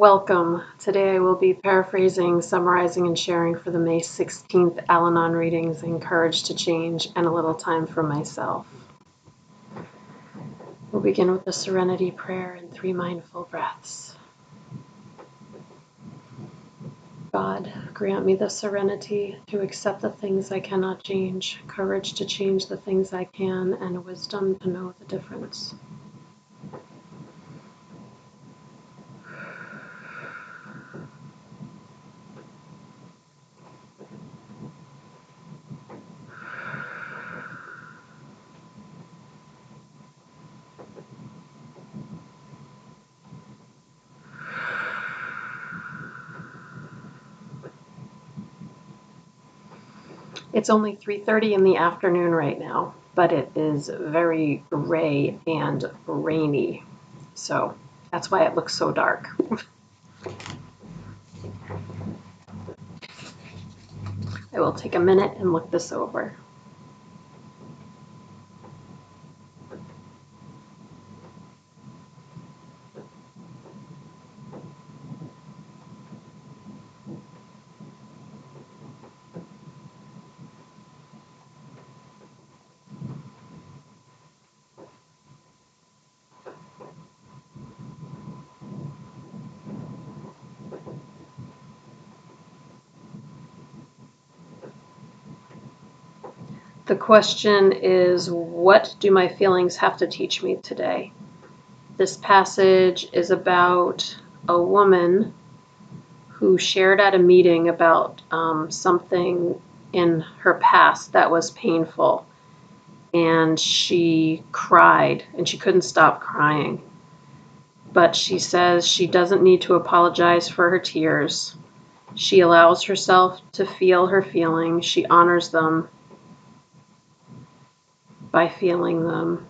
Welcome. Today I will be paraphrasing, summarizing, and sharing for the May 16th Al-Anon readings, Encourage to Change, and a little time for myself. We'll begin with the Serenity Prayer and 3 mindful breaths. God, grant me the serenity to accept the things I cannot change, courage to change the things I can, and wisdom to know the difference. It's only 3:30 in the afternoon right now, but it is very gray and rainy, so that's why it looks so dark. I will take a minute and look this over. The question is, what do my feelings have to teach me today? This passage is about a woman who shared at a meeting about something in her past that was painful. And she cried, and she couldn't stop crying. But she says she doesn't need to apologize for her tears. She allows herself to feel her feelings. She honors them by feeling them.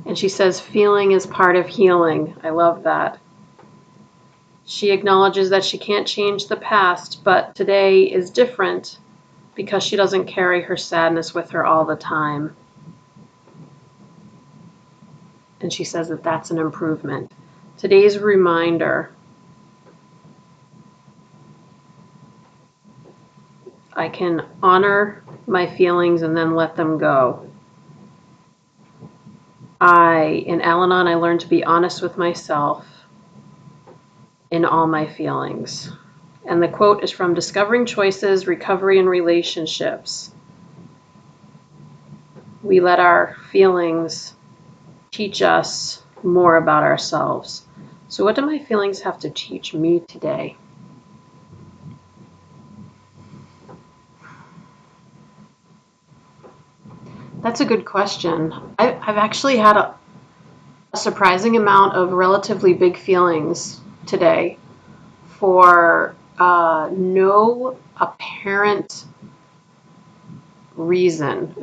And she says feeling is part of healing. I love that. She acknowledges that she can't change the past, but today is different because she doesn't carry her sadness with her all the time. And she says that that's an improvement. Today's reminder: I can honor my feelings and then let them go. In Al-Anon, I learned to be honest with myself in all my feelings. And the quote is from Discovering Choices, Recovery and Relationships. We let our feelings teach us more about ourselves. So what do my feelings have to teach me today? That's a good question. I've actually had a surprising amount of relatively big feelings today for no apparent reason.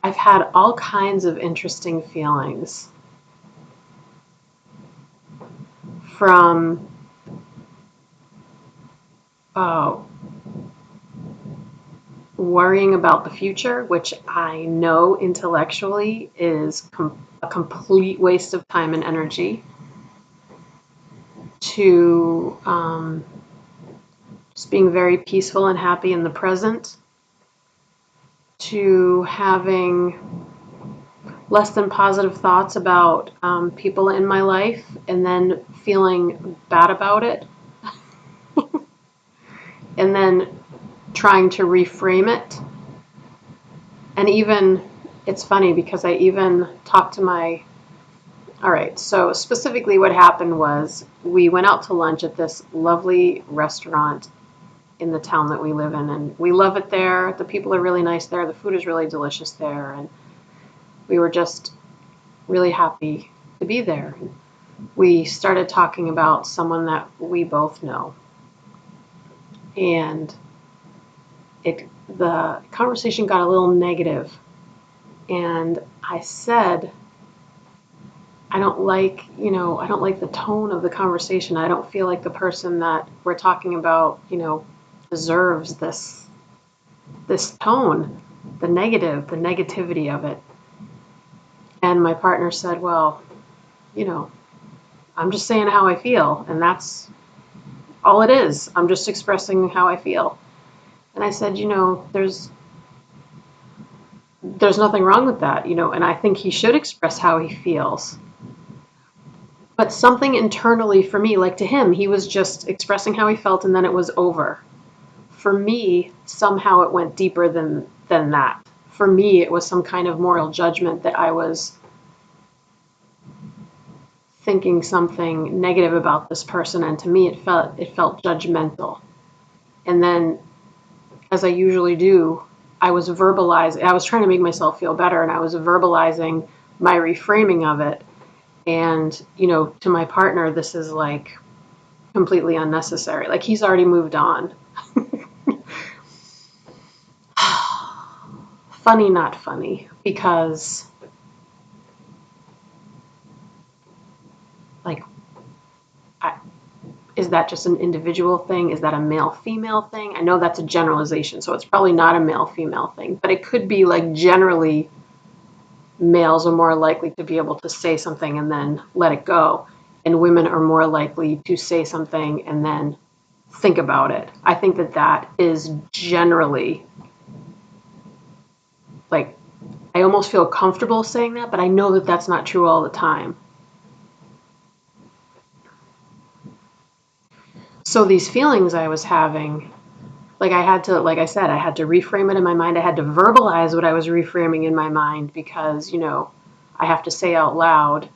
I've had all kinds of interesting feelings, from worrying about the future, which I know intellectually is a complete waste of time and energy, to just being very peaceful and happy in the present, to having less than positive thoughts about people in my life and then feeling bad about it, and then trying to reframe it. And even, it's funny because I even talked to all right, so specifically what happened was we went out to lunch at this lovely restaurant in the town that we live in, and we love it there. The people are really nice there. The food is really delicious there, and we were just really happy to be there. We started talking about someone that we both know, and the conversation got a little negative, and I said, I don't like the tone of the conversation. I don't feel like the person that we're talking about, deserves this tone, the negativity of it. And my partner said, well, I'm just saying how I feel, and that's all it is. I'm just expressing how I feel. And I said, there's nothing wrong with that, and I think he should express how he feels. But something internally for me, like to him, he was just expressing how he felt and then it was over. For me, somehow it went deeper than that. For me, it was some kind of moral judgment that I was thinking something negative about this person, and to me it felt judgmental. And then, as I usually do, I was trying to make myself feel better, and I was verbalizing my reframing of it. And, to my partner, this is like completely unnecessary. Like, he's already moved on. Funny, not funny, because, like, is that just an individual thing? Is that a male-female thing? I know that's a generalization, so it's probably not a male-female thing, but it could be like generally males are more likely to be able to say something and then let it go, and women are more likely to say something and then think about it. I think that is generally, like, I almost feel comfortable saying that, but I know that that's not true all the time. So these feelings I was having, like I said, I had to reframe it in my mind. I had to verbalize what I was reframing in my mind because, I have to say out loud,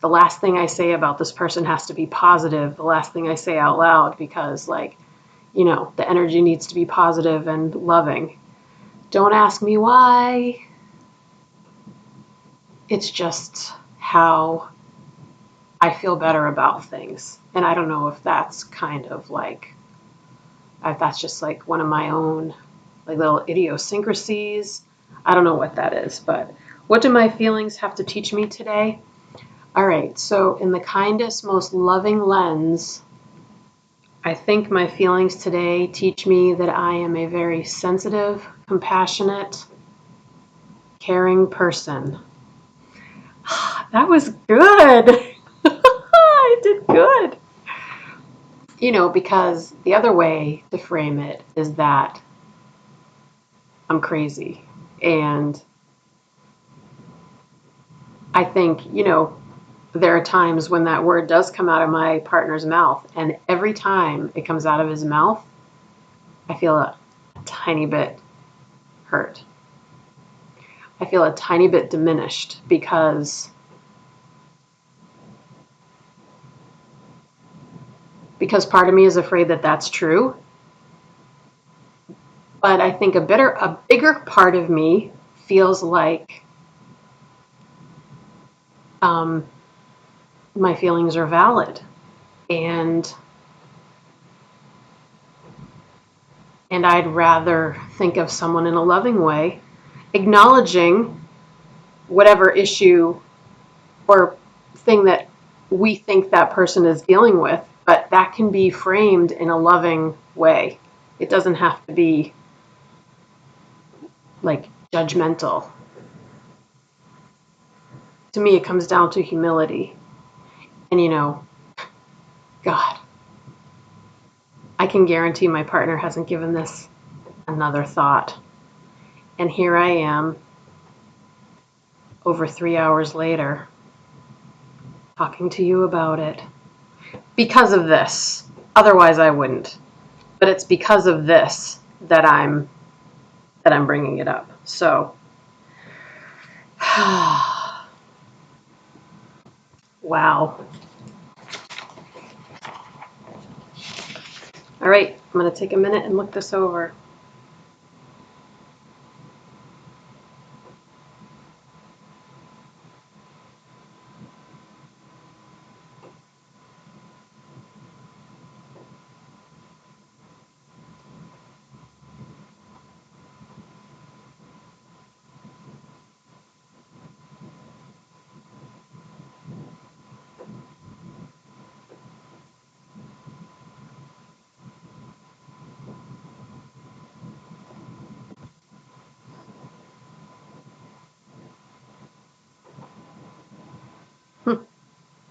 the last thing I say about this person has to be positive. The last thing I say out loud, because, like, the energy needs to be positive and loving. Don't ask me why. It's just how I feel better about things. And I don't know if that's kind of like, if that's just like one of my own, like, little idiosyncrasies. I don't know what that is, but what do my feelings have to teach me today? All right, so in the kindest, most loving lens, I think my feelings today teach me that I am a very sensitive, compassionate, caring person. That was good. I did good. Because the other way to frame it is that I'm crazy. And I think, there are times when that word does come out of my partner's mouth. And every time it comes out of his mouth, I feel a tiny bit hurt. I feel a tiny bit diminished because part of me is afraid that that's true. But I think a bigger part of me feels like my feelings are valid, and I'd rather think of someone in a loving way, acknowledging whatever issue or thing that we think that person is dealing with, but that can be framed in a loving way. It doesn't have to be like judgmental. To me, it comes down to humility. And, God, I can guarantee my partner hasn't given this another thought. And here I am, over 3 hours later, talking to you about it. Because of this. Otherwise, I wouldn't. But it's because of this that I'm bringing it up. So, wow. All right, I'm going to take a minute and look this over.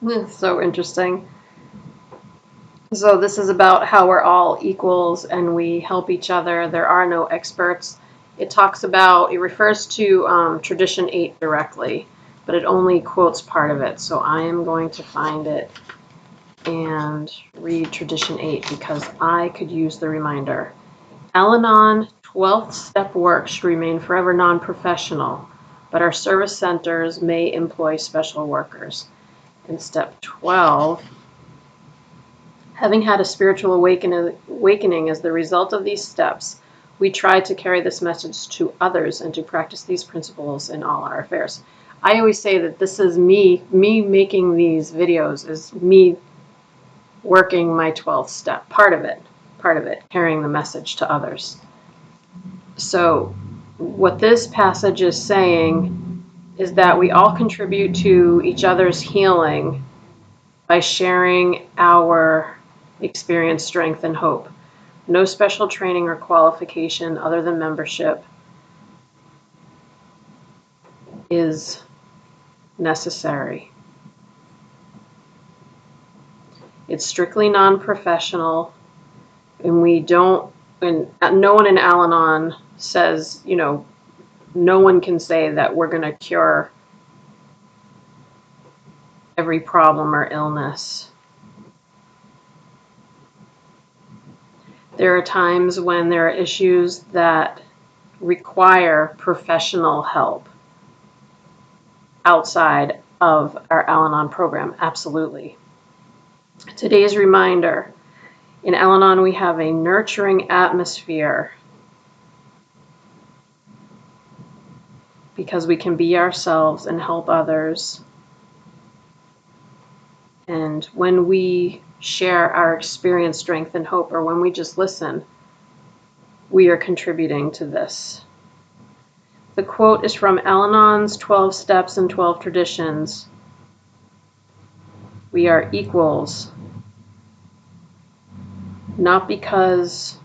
It's so interesting. So this is about how we're all equals and we help each other. There are no experts. It refers to Tradition 8 directly, but it only quotes part of it. So I am going to find it and read Tradition 8 because I could use the reminder. Al-Anon 12th step work should remain forever non-professional, but our service centers may employ special workers. In step 12, having had a spiritual awakening as the result of these steps, we try to carry this message to others and to practice these principles in all our affairs. I always say that this is me making these videos is me working my 12th step, part of it, carrying the message to others. So what this passage is saying is that we all contribute to each other's healing by sharing our experience, strength, and hope. No special training or qualification other than membership is necessary. It's strictly non-professional, and no one in Al-Anon says, no one can say that we're going to cure every problem or illness. There are times when there are issues that require professional help outside of our Al-Anon program, absolutely. Today's reminder, in Al-Anon we have a nurturing atmosphere because we can be ourselves and help others. And when we share our experience, strength, and hope, or when we just listen, we are contributing to this. The quote is from Al-Anon's 12 Steps and 12 Traditions. We are equals, not because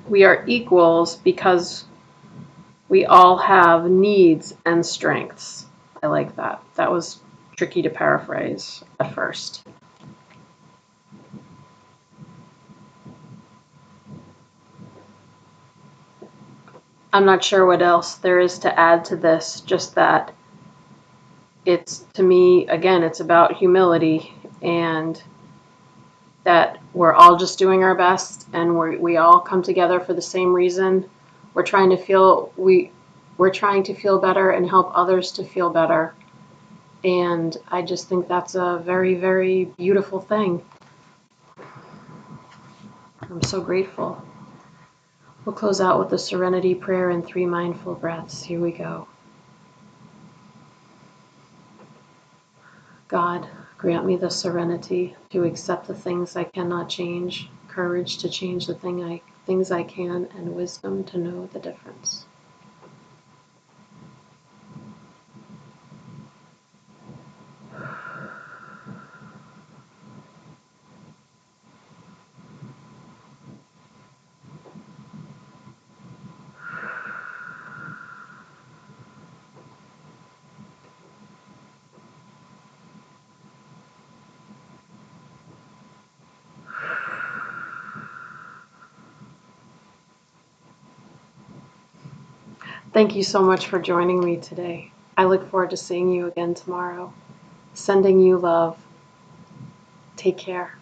we are equals because we all have needs and strengths. I like that. That was tricky to paraphrase at first. I'm not sure what else there is to add to this, just that it's, to me, again, it's about humility and that we're all just doing our best and we all come together for the same reason. We're trying to feel better and help others to feel better. And I just think that's a very, very beautiful thing. I'm so grateful. We'll close out with the serenity prayer and 3 mindful breaths. Here we go. God, grant me the serenity to accept the things I cannot change, courage to change the things I can, and wisdom to know the difference. Thank you so much for joining me today. I look forward to seeing you again tomorrow. Sending you love. Take care.